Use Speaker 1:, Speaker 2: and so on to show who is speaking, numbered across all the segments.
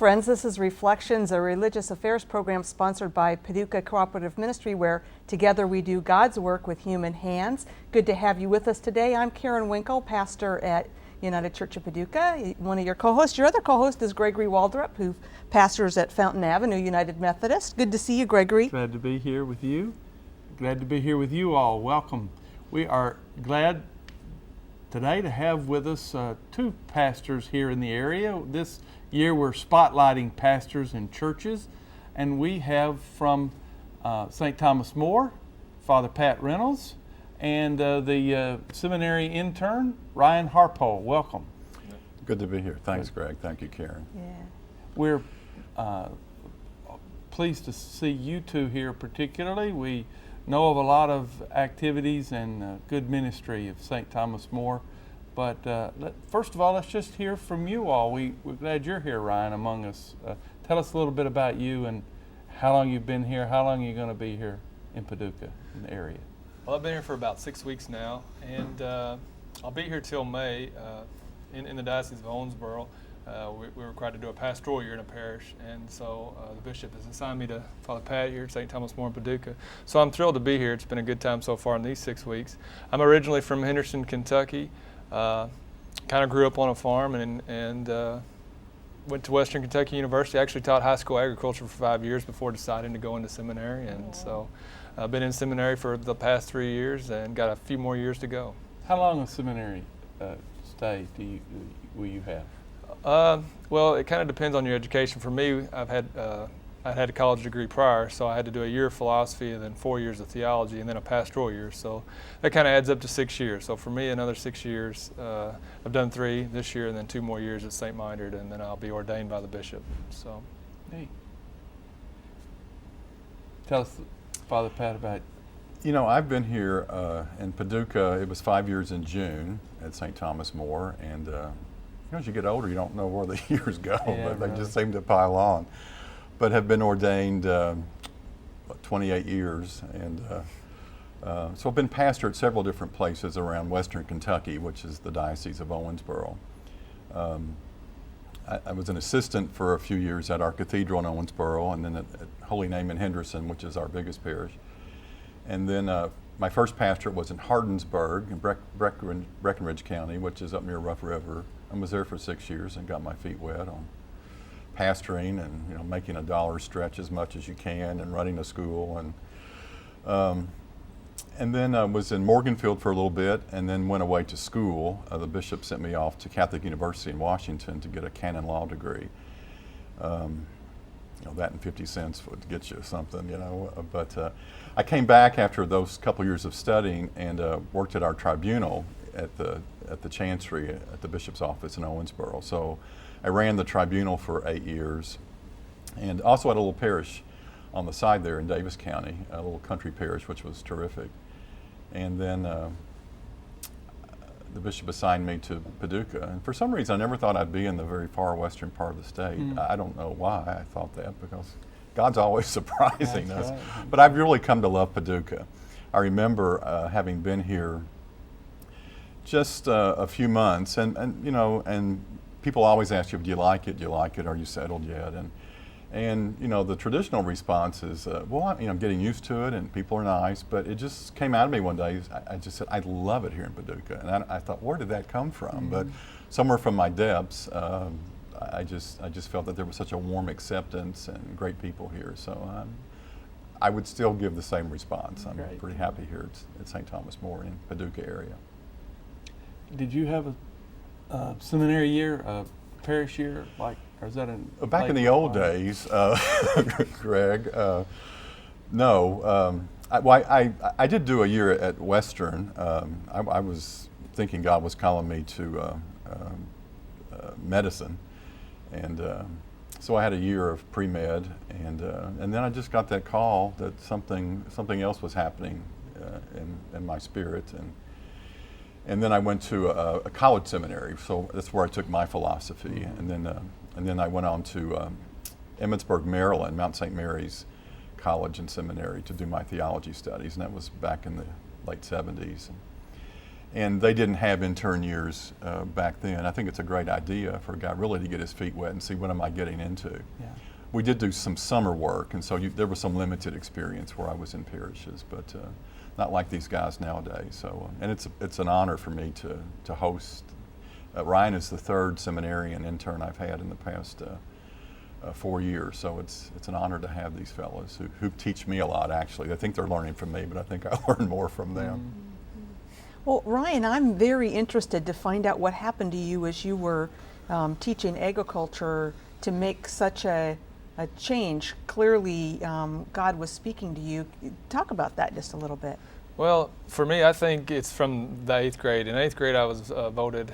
Speaker 1: friends. This is Reflections, a religious affairs program sponsored by Paducah Cooperative Ministry, where together we do God's work with human hands. Good to have you with us today. I'm Karen Winkel, pastor at United Church of Paducah, one of your co-hosts. Your other co-host is Gregory Waldrop, who pastors at Fountain Avenue United Methodist. Good to see you, Gregory.
Speaker 2: Glad to be here with you. Glad to be here with you all. Welcome. We are glad today to have with us two pastors here in the area. This year we're spotlighting pastors in churches, and we have from St. Thomas More, Father Pat Reynolds, and the seminary intern, Ryan Harpole. Welcome.
Speaker 3: Good to be here. Thanks, Greg. Thank you, Karen.
Speaker 1: Yeah.
Speaker 2: We're pleased to see you two here particularly. We know of a lot of activities and good ministry of St. Thomas More. But first of all, let's just hear from you all. We're glad you're here, Ryan, among us. Tell us a little bit about you and how long you've been here, how long are you going to be here in Paducah, in the area?
Speaker 4: Well, I've been here for about 6 weeks now, and I'll be here till May in the Diocese of Owensboro. We're required to do a pastoral year in a parish, and so the bishop has assigned me to Father Pat here at St. Thomas More in Paducah. So I'm thrilled to be here. It's been a good time so far in these 6 weeks. I'm originally from Henderson, Kentucky. Kind of grew up on a farm and went to Western Kentucky University. I actually taught high school agriculture for 5 years before deciding to go into seminary, and so I've been in seminary for the past 3 years and got a few more years to go.
Speaker 2: How long a seminary stay will you have?
Speaker 4: Well, it kind of depends on your education. For me, I had a college degree prior, so I had to do a year of philosophy and then 4 years of theology and then a pastoral year. So that kind of adds up to 6 years. So for me, another 6 years. I've done 3 this year and then 2 more years at St. Mindred, and then I'll be ordained by the bishop. So,
Speaker 2: hey, tell us, Father Pat, about.
Speaker 3: You know, I've been here in Paducah. It was 5 years in June at St. Thomas More, and as you get older, you don't know where the years go, but they just seem to pile on. But have been ordained 28 years, and so I've been pastor at several different places around Western Kentucky, which is the Diocese of Owensboro. I was an assistant for a few years at our cathedral in Owensboro, and then at Holy Name in Henderson, which is our biggest parish. And then my first pastorate was in Hardinsburg in Breckinridge County, which is up near Rough River. I was there for 6 years and got my feet wet on pastoring and making a dollar stretch as much as you can and running a school, and then I was in Morganfield for a little bit and then went away to school. The bishop sent me off to Catholic University in Washington to get a canon law degree. That and 50 cents would get you something, but I came back after those couple years of studying and worked at our tribunal at the chancery at the bishop's office in Owensboro. So I ran the tribunal for 8 years, and also had a little parish on the side there in Davis County, a little country parish, which was terrific. And then the bishop assigned me to Paducah, and for some reason I never thought I'd be in the very far western part of the state. I don't know why I thought that, because God's always surprising us.
Speaker 2: Right.
Speaker 3: But I've really come to love Paducah. I remember having been here just a few months, and people always ask you, do you like it? Do you like it? Are you settled yet? And the traditional response is, well, I'm getting used to it, and people are nice. But it just came out of me one day. I just said, I love it here in Paducah, and I thought, where did that come from? But somewhere from my depths, I just felt that there was such a warm acceptance and great people here. So I would still give the same response. I'm pretty happy here at St. Thomas More in Paducah area.
Speaker 2: Did you have a seminary year, a parish year, or is that
Speaker 3: back in the old days, Greg? No. I did do a year at Western. I was thinking God was calling me to medicine, and so I had a year of pre-med, and then I just got that call that something else was happening in my spirit, and then I went to a college seminary, so that's where I took my philosophy, and then I went on to Emmitsburg, Maryland, Mount St. Mary's College and Seminary to do my theology studies, and that was back in the late 70s. And they didn't have intern years back then. I think it's a great idea for a guy really to get his feet wet and see what am I getting into.
Speaker 2: Yeah.
Speaker 3: We did do some summer work, and so there was some limited experience where I was in parishes, but not like these guys nowadays. So, and it's an honor for me to host. Ryan is the third seminarian intern I've had in the past 4 years, so it's an honor to have these fellows who teach me a lot. Actually, they think they're learning from me, but I think I learn more from them.
Speaker 1: Well, Ryan, I'm very interested to find out what happened to you as you were teaching agriculture to make such a change. Clearly, God was speaking to you. Talk about that just a little bit.
Speaker 4: Well, for me, I think it's from the 8th grade. In 8th grade, I was voted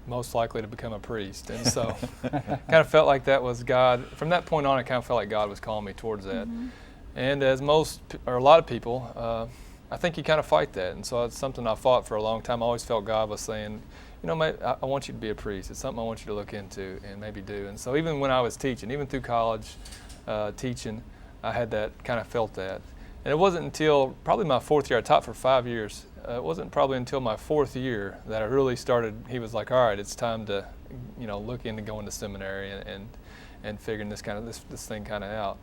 Speaker 4: most likely to become a priest. And so kind of felt like that was God. From that point on, I kind of felt like God was calling me towards that. Mm-hmm. And as a lot of people, I think you kind of fight that. And so it's something I fought for a long time. I always felt God was saying, you know, mate, I want you to be a priest. It's something I want you to look into and maybe do. And so even when I was teaching, even through college teaching, I had that, kind of felt that. And it wasn't until probably my 4th year, I taught for 5 years. It wasn't probably until my 4th year that I really started, he was like, all right, it's time to, you know, look into going to seminary and figuring this thing kind of out.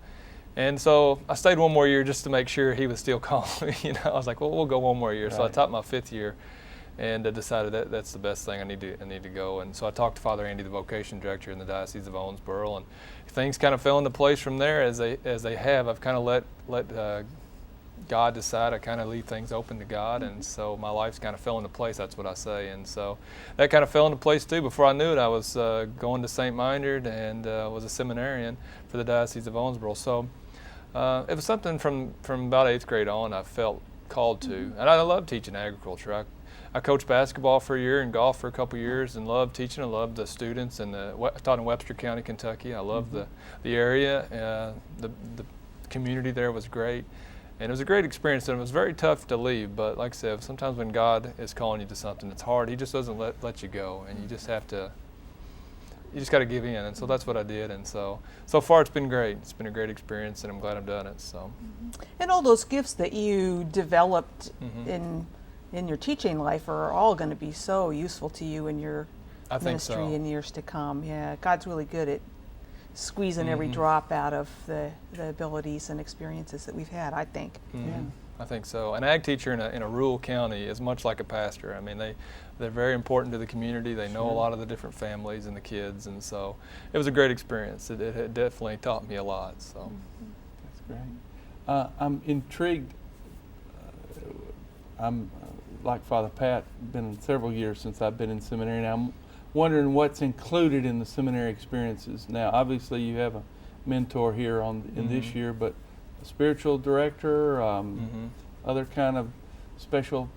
Speaker 4: And so I stayed 1 more year just to make sure he was still calling me. You know, I was like, well, we'll go 1 more year. Right. So I taught my 5th year, and decided that's the best thing. I need to go. And so I talked to Father Andy, the vocation director in the Diocese of Owensboro, and things kind of fell into place from there. As they have, I've kind of let God decide. I kind of leave things open to God, and so my life's kind of fell into place. That's what I say. And so that kind of fell into place too. Before I knew it, I was going to St. Mindred and was a seminarian for the Diocese of Owensboro. So. It was something from about 8th grade on I felt called to. And I love teaching agriculture. I coached basketball for a year and golf for a couple years and loved teaching. I loved the students. And I taught in Webster County, Kentucky. I loved the area. The community there was great. And it was a great experience, and it was very tough to leave. But like I said, sometimes when God is calling you to something, it's hard. He just doesn't let you go, and you just have to. You just got to give in, and so that's what I did. And so far it's been great. It's been a great experience, and I'm glad I've done it. So,
Speaker 1: and all those gifts that you developed in your teaching life are all going to be so useful to you in your ministry in years to come. Yeah, God's really good at squeezing every drop out of the abilities and experiences that we've had, I think. Yeah.
Speaker 4: I think so. An ag teacher in a rural county is much like a pastor. I mean, they're very important to the community. They know a lot of the different families and the kids, and so it was a great experience. It definitely taught me a lot. So
Speaker 2: that's great. I'm intrigued. I'm like Father Pat, been several years since I've been in seminary. Now I'm wondering what's included in the seminary experiences. Now, obviously, you have a mentor here in this year, but a spiritual director, other kind of special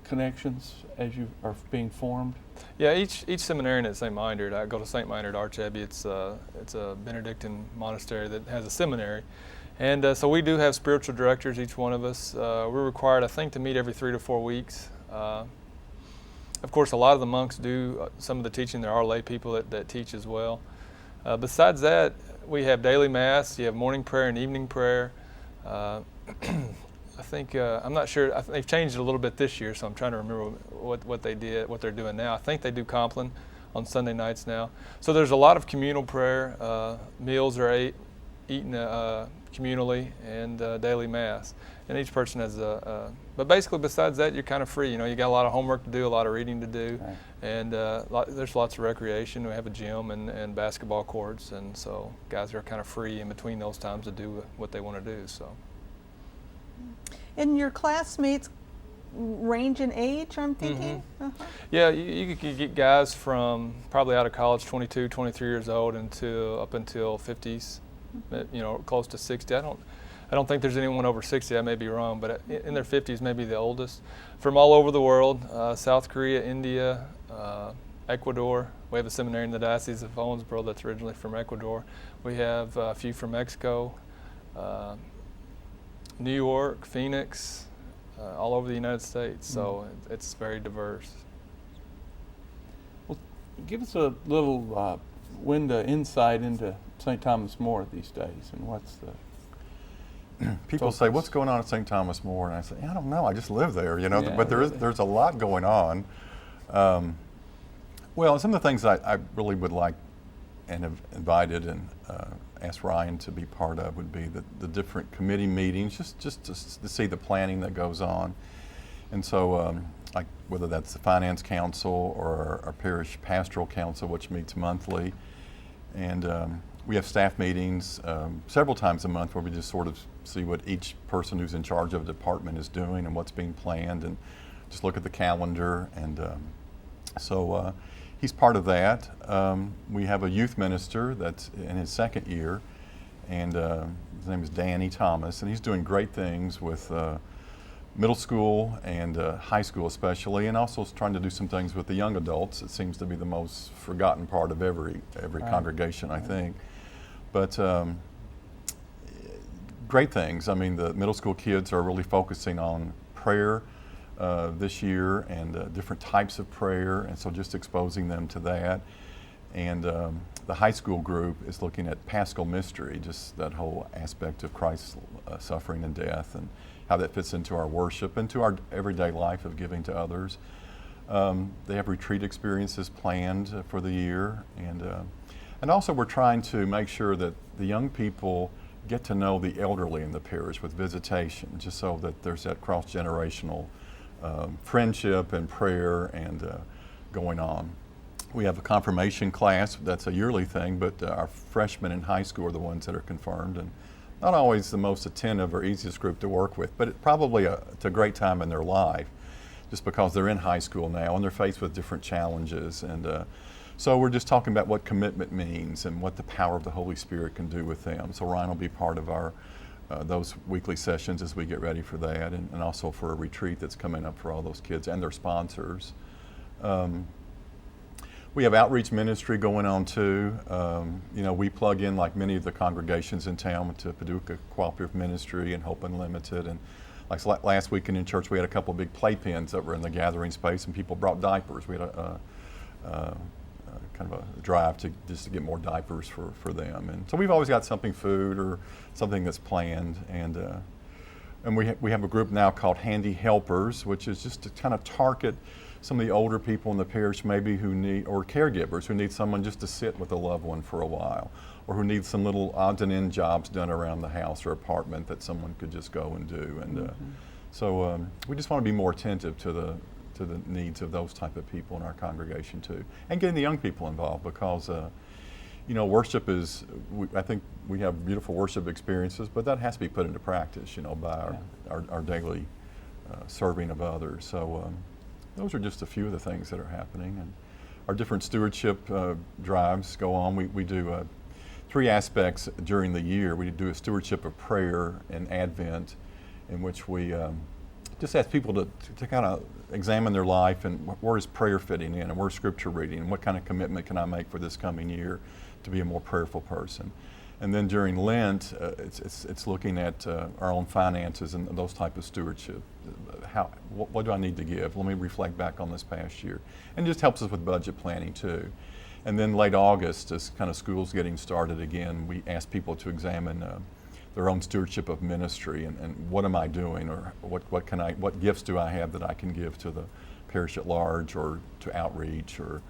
Speaker 2: connections as you are being formed?
Speaker 4: Yeah, each seminarian at St. Mindred, I go to St. Mindred Archabbey. It's a Benedictine monastery that has a seminary. And so we do have spiritual directors, each one of us. We're required, I think, to meet every 3 to 4 weeks. Of course, a lot of the monks do some of the teaching. There are lay people that teach as well. Besides that, we have daily mass, you have morning prayer and evening prayer. I think, I'm not sure, they've changed it a little bit this year, so I'm trying to remember what they did, what they're doing now. I think they do Compline on Sunday nights now. So there's a lot of communal prayer. Meals are eaten communally, and daily mass. And each person has but basically besides that, you're kind of free. You know, you got a lot of homework to do, a lot of reading to do, right. And there's lots of recreation. We have a gym and basketball courts, and so guys are kind of free in between those times to do what they want to do. So.
Speaker 1: And your classmates range in age, I'm thinking?
Speaker 4: Yeah, you could get guys from probably out of college, 22, 23 years old, up until 50s, you know, close to 60. I don't think there's anyone over 60, I may be wrong, but in their 50s, maybe the oldest. From all over the world, South Korea, India, Ecuador. We have a seminary in the Diocese of Owensboro that's originally from Ecuador. We have a few from Mexico, New York, Phoenix, all over the United States. So it's very diverse.
Speaker 2: Well, give us a little insight into St. Thomas More these days, and what's the
Speaker 3: people say, "What's going on at St. Thomas More?" And I say, "I don't know. I just live there, you know."
Speaker 2: Yeah,
Speaker 3: but there's a lot going on. Well, some of the things I really would like and have invited and asked Ryan to be part of would be the different committee meetings, just to see the planning that goes on. And so, like whether that's the Finance Council or our Parish Pastoral Council, which meets monthly. And we have staff meetings several times a month where we just sort of see what each person who's in charge of a department is doing and what's being planned, and just look at the calendar. And so he's part of that. We have a youth minister that's in his second year, and his name is Danny Thomas, and he's doing great things with middle school and high school especially, and also is trying to do some things with the young adults. It seems to be the most forgotten part of every congregation, I think. But great things. I mean, the middle school kids are really focusing on prayer this year, and different types of prayer, and so just exposing them to that. And the high school group is looking at Paschal mystery, just that whole aspect of Christ's suffering and death, and how that fits into our worship and to our everyday life of giving to others. They have retreat experiences planned for the year, and also we're trying to make sure that the young people get to know the elderly in the parish with visitation, just so that there's that cross-generational friendship and prayer and going on. We have a confirmation class. That's a yearly thing, but our freshmen in high school are the ones that are confirmed, and not always the most attentive or easiest group to work with, but it's a great time in their life, just because they're in high school now and they're faced with different challenges. And so we're just talking about what commitment means and what the power of the Holy Spirit can do with them. So Ryan will be part of our those weekly sessions as we get ready for that, and also for a retreat that's coming up for all those kids and their sponsors. We have outreach ministry going on too. We plug in, like many of the congregations in town, to Paducah Cooperative Ministry and Hope Unlimited. And like last weekend in church, we had a couple of big playpens that were in the gathering space, and people brought diapers. We had kind of a drive just to get more diapers for them. And so we've always got something, food or something that's planned. And we have a group now called Handy Helpers, which is just to kind of target some of the older people in the parish maybe or caregivers who need someone just to sit with a loved one for a while, or who need some little odds and end jobs done around the house or apartment that someone could just go and do. And so we just want to be more attentive to the needs of those type of people in our congregation too, and getting the young people involved, because worship is, I think we have beautiful worship experiences, but that has to be put into practice, by our daily serving of others. So those are just a few of the things that are happening. And our different stewardship drives go on. We do 3 aspects during the year. We do a stewardship of prayer and Advent, in which we just ask people to kind of examine their life and where is prayer fitting in, and where's scripture reading, and what kind of commitment can I make for this coming year to be a more prayerful person. And then during Lent, it's looking at our own finances and those type of stewardship. What do I need to give? Let me reflect back on this past year. And it just helps us with budget planning too. And then late August, as kind of school's getting started again, we ask people to examine their own stewardship of ministry, and what am I doing, or what gifts do I have that I can give to the parish at large, or to outreach, or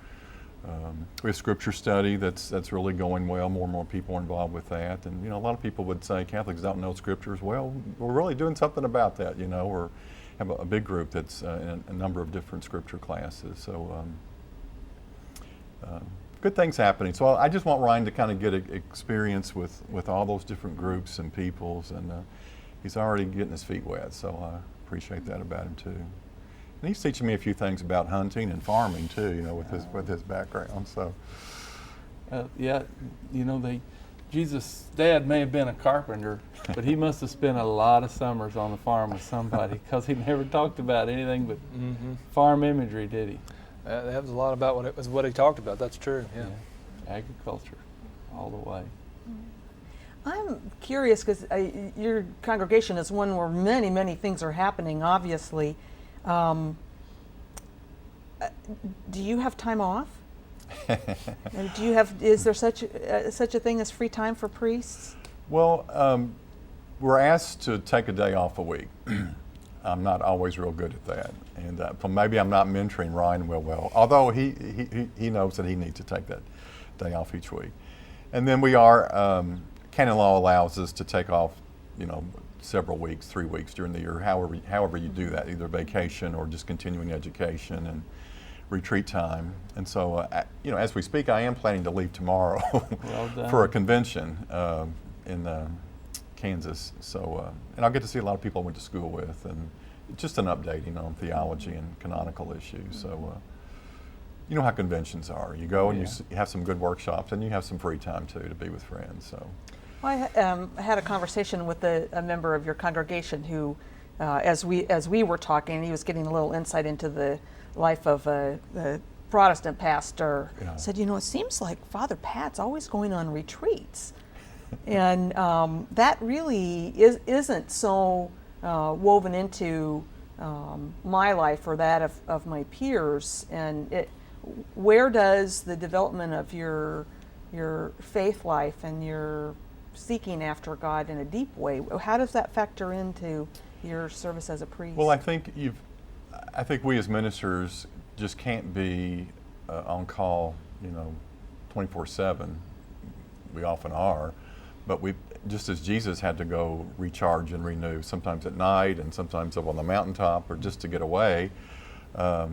Speaker 3: we have scripture study that's really going well. More and more people are involved with that. And a lot of people would say Catholics don't know scriptures. Well, we're really doing something about that, or have a big group that's in a number of different scripture classes. So good things happening. So I just want Ryan to kind of get experience with all those different groups and peoples, and he's already getting his feet wet. So I appreciate that about him too. And he's teaching me a few things about hunting and farming too, with his background. So,
Speaker 2: Jesus' dad may have been a carpenter, but he must have spent a lot of summers on the farm with somebody, because he never talked about anything but farm imagery, did he?
Speaker 4: That was a lot about what he talked about. That's true. Yeah.
Speaker 2: Agriculture, all the way.
Speaker 1: I'm curious, because your congregation is one where many, many things are happening, obviously. Do you have time off? Is there such a thing as free time for priests?
Speaker 3: Well, we're asked to take a day off a week. I'm not always real good at that, and maybe I'm not mentoring Ryan well. Although he knows that he needs to take that day off each week, and then we are canon law allows us to take off, several weeks, 3 weeks during the year, however you do that, either vacation or just continuing education and retreat time. And so, as we speak, I am planning to leave tomorrow for a convention in Kansas. So, and I'll get to see a lot of people I went to school with, and just an updating on theology and canonical issues. So, you know how conventions are. You go and you have some good workshops, and you have some free time too to be with friends. So,
Speaker 1: well, I had a conversation with a member of your congregation who, as we were talking, he was getting a little insight into the life of a Protestant pastor.
Speaker 3: Yeah.
Speaker 1: Said, it seems like Father Pat's always going on retreats. And that really isn't so woven into my life or that of my peers. And where does the development of your faith life and your seeking after God in a deep way, how does that factor into your service as a priest?
Speaker 3: well, I think we as ministers just can't be on call, 24/7. We often are. But we, just as Jesus had to go recharge and renew, sometimes at night and sometimes up on the mountaintop, or just to get away, to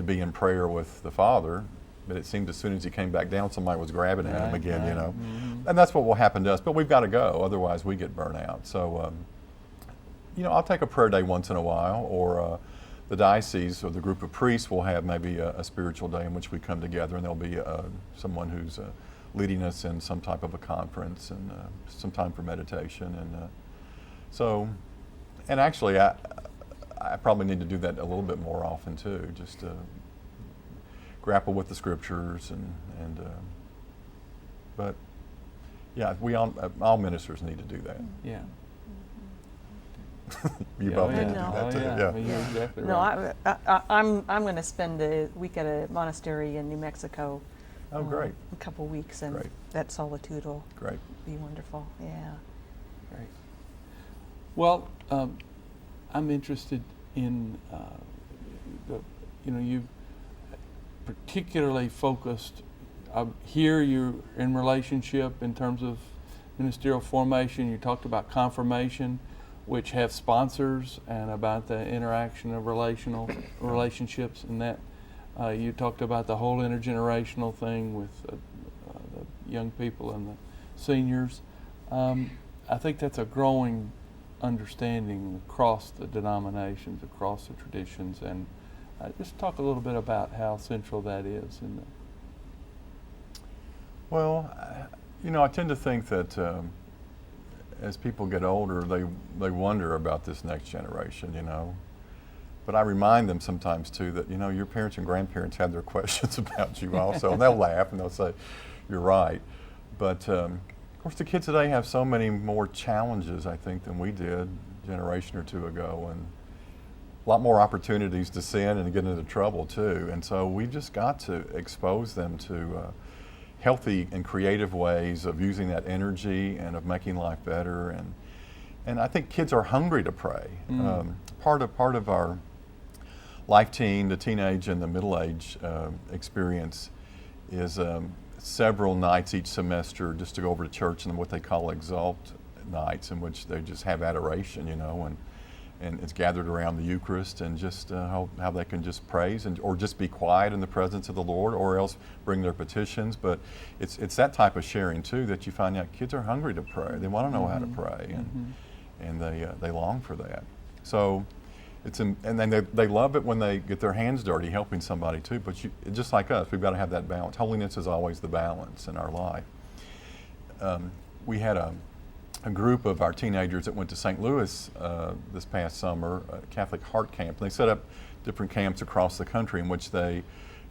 Speaker 3: be in prayer with the Father. But it seemed as soon as he came back down, somebody was grabbing at him again,
Speaker 2: Mm-hmm.
Speaker 3: And that's what will happen to us. But we've got to go, otherwise we get burnt out. So, I'll take a prayer day once in a while, or the diocese or the group of priests will have maybe a spiritual day in which we come together, and there'll be someone who's leading us in some type of a conference, and some time for meditation. And actually I probably need to do that a little bit more often too, just to grapple with the scriptures but yeah, all ministers need to do that.
Speaker 2: Yeah.
Speaker 3: You both need to do
Speaker 1: know.
Speaker 3: that too.
Speaker 2: Yeah.
Speaker 3: Yeah.
Speaker 2: You're exactly
Speaker 1: No,
Speaker 2: right.
Speaker 1: I'm going to spend a week at a monastery in New Mexico.
Speaker 3: Oh, great.
Speaker 1: A couple weeks, and
Speaker 3: Great.
Speaker 1: that solitude will
Speaker 3: Great.
Speaker 1: be wonderful. Yeah.
Speaker 2: Great. Well, I'm interested in you've particularly focused here. You're in relationship in terms of ministerial formation. You talked about confirmation, which have sponsors, and about the interaction of relationships, and that you talked about the whole intergenerational thing with the young people and the seniors. I think that's a growing understanding across the denominations, across the traditions, and just talk a little bit about how central that is.
Speaker 3: Well, I tend to think that as people get older, they wonder about this next generation, But I remind them sometimes too that, your parents and grandparents had their questions about you also, and they'll laugh and they'll say, you're right. But of course the kids today have so many more challenges, I think, than we did a generation or two ago, and a lot more opportunities to sin and to get into trouble too. And so we've just got to expose them to healthy and creative ways of using that energy and of making life better. And I think kids are hungry to pray. Part of our life team, the teenage and the middle age experience, is several nights each semester just to go over to church and what they call exalt nights, in which they just have adoration, and it's gathered around the Eucharist, and just how they can just praise or just be quiet in the presence of the Lord, or else bring their petitions. But it's that type of sharing too that you find out kids are hungry to pray. They want to know how to pray, and they long for that. So and then they love it when they get their hands dirty helping somebody too. But just like us, we've got to have that balance. Holiness is always the balance in our life. We had a group of our teenagers that went to St. Louis this past summer, a Catholic Heart Camp. And they set up different camps across the country in which they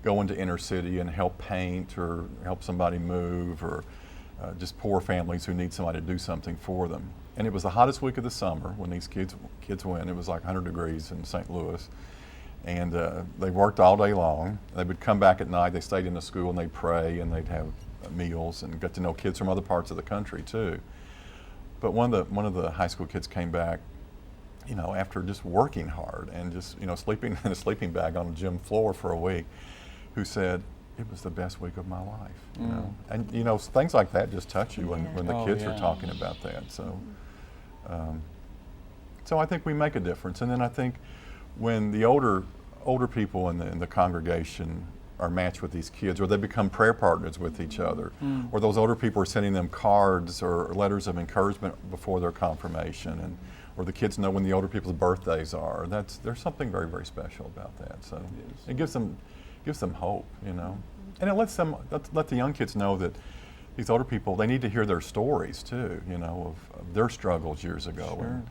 Speaker 3: go into inner city and help paint or help somebody move, or just poor families who need somebody to do something for them. And it was the hottest week of the summer when these kids went. It was like 100 degrees in St. Louis. And they worked all day long. They would come back at night. They stayed in the school and they'd pray, and they'd have meals and get to know kids from other parts of the country too. But one of the high school kids came back, you know, after just working hard and just, you know, sleeping in a sleeping bag on the gym floor for a week, who said, it was the best week of my life, you know. And, you know, things like that just touch you when the kids are talking about that. So, so I think we make a difference. And then I think when the older people in the congregation are matched with these kids, or they become prayer partners with each other, or those older people are sending them cards or letters of encouragement before their confirmation, and or the kids know when the older people's birthdays are. There's something very, very special about that. So it gives them hope, you know, and it lets the young kids know that these older people, they need to hear their stories too, you know, of their struggles years ago.
Speaker 2: Sure.
Speaker 3: And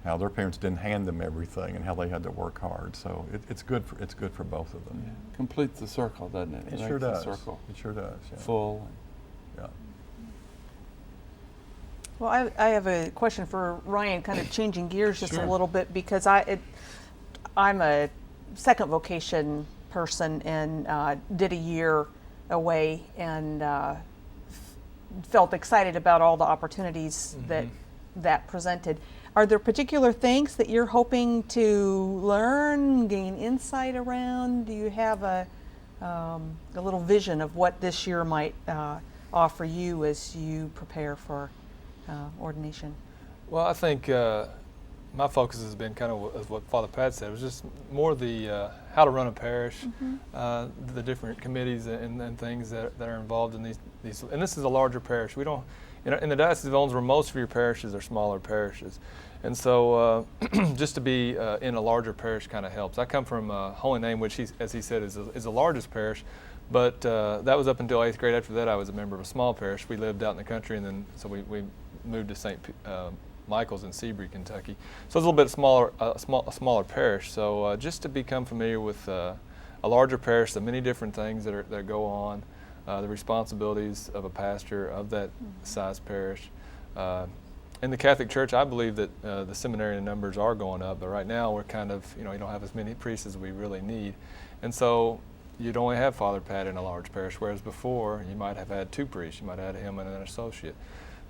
Speaker 3: how their parents didn't hand them everything and how they had to work hard. So it's good for both of them.
Speaker 2: Yeah. Completes the circle, doesn't it?
Speaker 3: It sure does.
Speaker 2: The circle
Speaker 3: It sure does. Yeah.
Speaker 2: full.
Speaker 3: Yeah.
Speaker 1: Well, I have a question for Ryan, kind of changing gears just
Speaker 2: Sure.
Speaker 1: a little bit, because I'm a second vocation person and did a year away and felt excited about all the opportunities that presented. Are there particular things that you're hoping to learn, gain insight around? Do you have a little vision of what this year might offer you as you prepare for ordination?
Speaker 4: Well, I think my focus has been kind of as what Father Pat said. It was just more the how to run a parish, the different committees and things that are involved in these. And this is a larger parish. We don't, in the Diocese of Owensboro, most of your parishes are smaller parishes. And so just to be in a larger parish kind of helps. I come from Holy Name, which, as he said, is the largest parish. But that was up until 8th grade. After that, I was a member of a small parish. We lived out in the country, and then so we moved to St. Michael's in Seabury, Kentucky. So it's a little bit smaller, a smaller parish. So just to become familiar with a larger parish, the many different things that go on, the responsibilities of a pastor of that size parish. In the Catholic Church, I believe that the seminarian numbers are going up, but right now we're kind of, you don't have as many priests as we really need. And so you'd only have Father Pat in a large parish, whereas before you might have had 2 priests. You might have had him and an associate.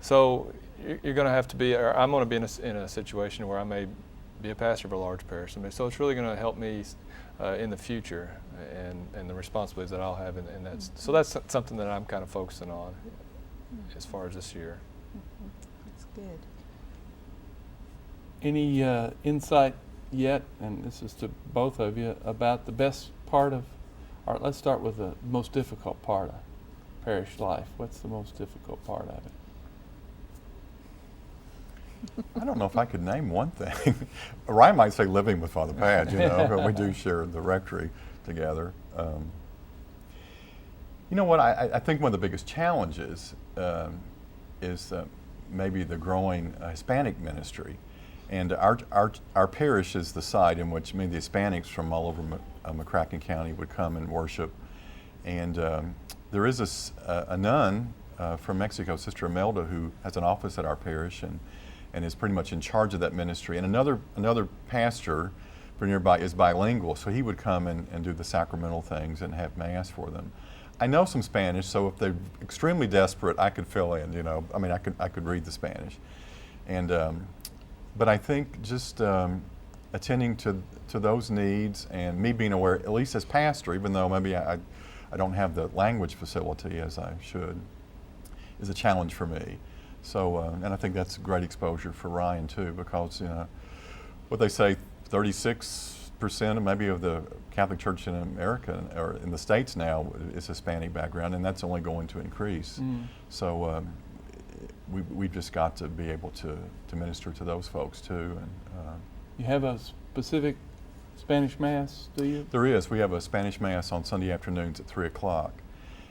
Speaker 4: So you're going to have to be, or I'm going to be in a situation where I may be a pastor of a large parish. So it's really going to help me in the future and the responsibilities that I'll have in that. So that's something that I'm kind of focusing on as far as this year.
Speaker 1: That's good.
Speaker 2: Any insight yet, and this is to both of you, about the best part of, or let's start with the most difficult part of parish life. What's the most difficult part of it?
Speaker 3: I don't know if I could name one thing. Ryan might say living with Father Pat, but we do share the rectory together. You know what, I think one of the biggest challenges is maybe the growing Hispanic ministry. And our parish is the site in which many of the Hispanics from all over McCracken County would come and worship. And there is a nun from Mexico, Sister Imelda, who has an office at our parish and is pretty much in charge of that ministry. And another pastor from nearby is bilingual, so he would come and do the sacramental things and have Mass for them. I know some Spanish, so if they're extremely desperate, I could fill in, I mean, I could read the Spanish. And but I think just attending to those needs and me being aware, at least as pastor, even though maybe I don't have the language facility as I should, is a challenge for me. So, and I think that's great exposure for Ryan too, because what they say, 36% maybe of the Catholic Church in America or in the States now is Hispanic background, and that's only going to increase. So we've just got to be able to minister to those folks too. And
Speaker 2: You have a specific Spanish Mass, do you?
Speaker 3: there is. We have a Spanish Mass on Sunday afternoons at 3 o'clock.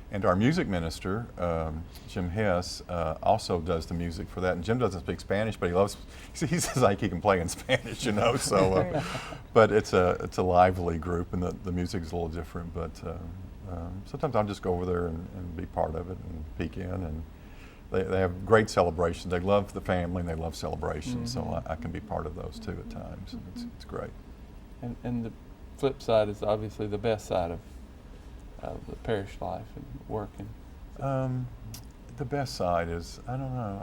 Speaker 3: And our music minister, Jim Hess, also does the music for that. And Jim doesn't speak Spanish, but he says like he can play in Spanish, So, but it's a lively group, and the music is a little different. But sometimes I'll just go over there and be part of it and peek in. And they have great celebrations. They love the family and they love celebrations. So I can be part of those too at times. It's great.
Speaker 2: And the flip side is obviously the best side of the parish life and working.
Speaker 3: The best side is, I don't know,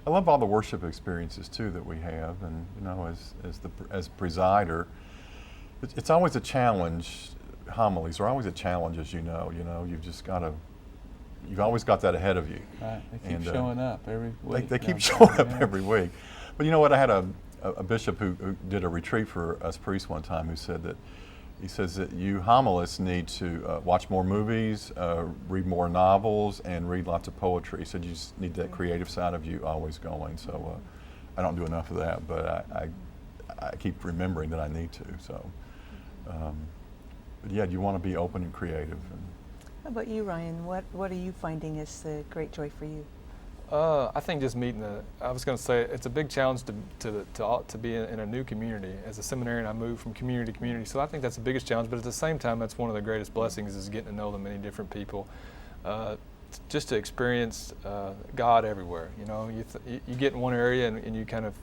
Speaker 3: I love all the worship experiences too that we have, and you know, as presider, it's always a challenge. Homilies are always a challenge, as you know. You know, you've always got that ahead of you.
Speaker 2: Right. They keep
Speaker 3: And,
Speaker 2: showing up every week.
Speaker 3: They keep
Speaker 2: don't
Speaker 3: showing up
Speaker 2: Yeah.
Speaker 3: every week. But you know what? I had a bishop who did a retreat for us priests one time who said that he says that you homilists need to watch more movies, read more novels, and read lots of poetry. He said you just need that creative side of you always going. So I don't do enough of that, but I keep remembering that I need to. So, but yeah, you want to be open and creative.
Speaker 1: How about you, Ryan? What are you finding is the great joy for you?
Speaker 4: I think just meeting I was going to say it's a big challenge to be in a new community. As a seminarian, I moved from community to community, so I think that's the biggest challenge. But at the same time, that's one of the greatest blessings is getting to know the many different people, just to experience God everywhere. You know, you get in one area and you kind of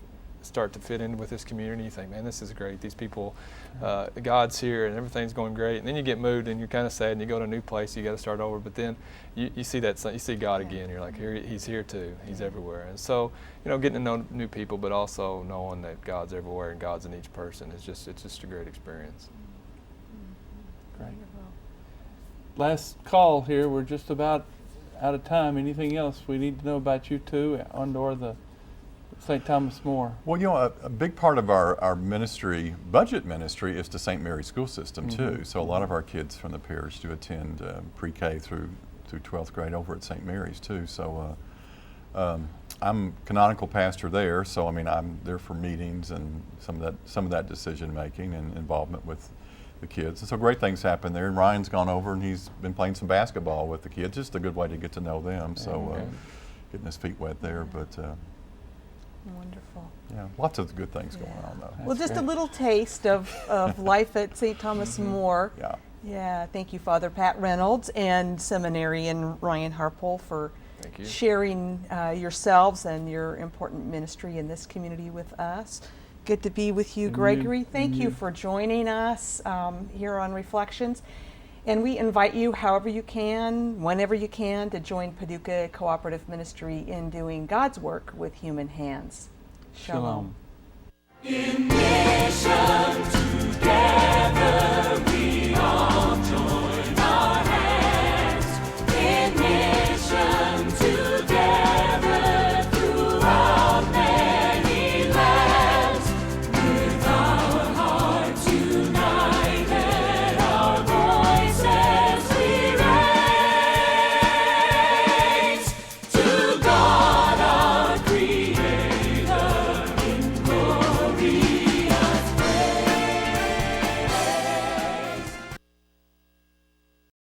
Speaker 4: start to fit in with this community. You think, man, this is great. These people, God's here and everything's going great. And then you get moved and you're kind of sad and you go to a new place. You got to start over. But then you see you see God again. You're like, He's here too. He's everywhere. And so, you know, getting to know new people, but also knowing that God's everywhere and God's in each person it's just a great experience.
Speaker 2: Great. Last call here. We're just about out of time. Anything else we need to know about you two or the St. Thomas More?
Speaker 3: Well, you know, a big part of our ministry, budget ministry, is the St. Mary school system too. So a lot of our kids from the parish do attend pre-K through 12th grade over at St. Mary's too. So I'm canonical pastor there. So I mean, I'm there for meetings and some of that decision making and involvement with the kids. And so great things happen there. And Ryan's gone over and he's been playing some basketball with the kids. Just a good way to get to know them. So getting his feet wet there, but.
Speaker 1: Wonderful.
Speaker 3: Yeah, lots of good things going on though.
Speaker 1: Well, just
Speaker 2: great.
Speaker 1: a little taste of life at St. Thomas More.
Speaker 3: Yeah.
Speaker 1: Yeah, thank you, Father Pat Reynolds and seminarian Ryan Harpole for
Speaker 4: Thank you.
Speaker 1: sharing yourselves and your important ministry in this community with us. Good to be with you,
Speaker 2: And
Speaker 1: Gregory.
Speaker 2: you-
Speaker 1: Thank
Speaker 2: and
Speaker 1: you
Speaker 2: you.
Speaker 1: for joining us here on Reflections. And we invite you, however you can, whenever you can, to join Paducah Cooperative Ministry in doing God's work with human hands. Shalom.
Speaker 2: Shalom.
Speaker 5: In mission